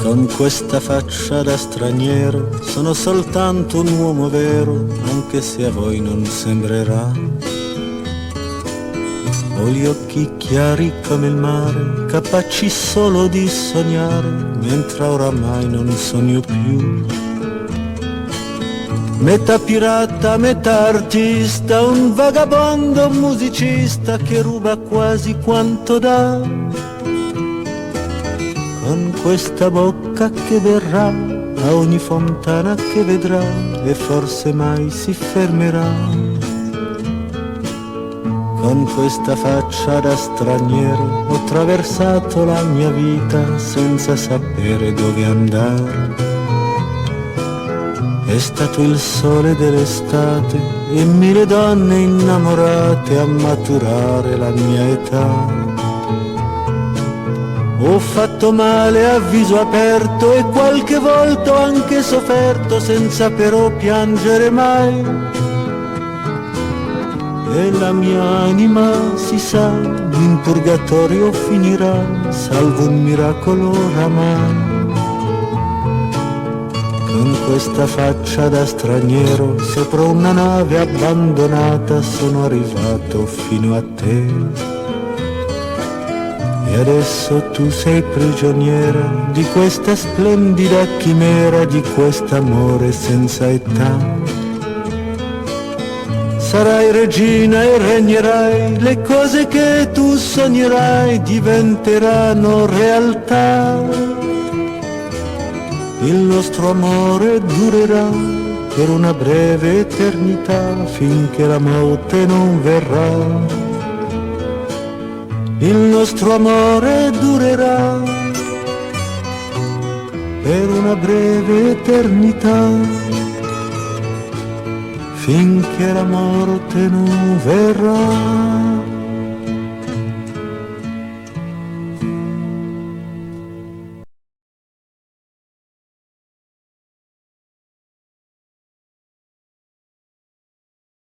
Con questa faccia da straniero sono soltanto un uomo vero, anche se a voi non sembrerà. Ho gli occhi chiari come il mare, capaci solo di sognare, mentre oramai non sogno più. Metà pirata, metà artista, un vagabondo musicista che ruba quasi quanto dà. Con questa bocca che verrà a ogni fontana che vedrà e forse mai si fermerà. Con questa faccia da straniero ho attraversato la mia vita senza sapere dove andare. È stato il sole dell'estate e 1000 donne innamorate a maturare la mia età. Ho fatto male a viso aperto e qualche volta ho anche sofferto senza però piangere mai. E la mia anima, si sa, in purgatorio finirà, salvo un miracolo oramai. Con questa faccia da straniero, sopra una nave abbandonata, sono arrivato fino a te. E adesso tu sei prigioniera di questa splendida chimera, di quest'amore senza età. Sarai regina e regnerai, le cose che tu sognerai diventeranno realtà. Il nostro amore durerà per una breve eternità, finché la morte non verrà. Il nostro amore durerà per una breve eternità, finché la morte non verrà.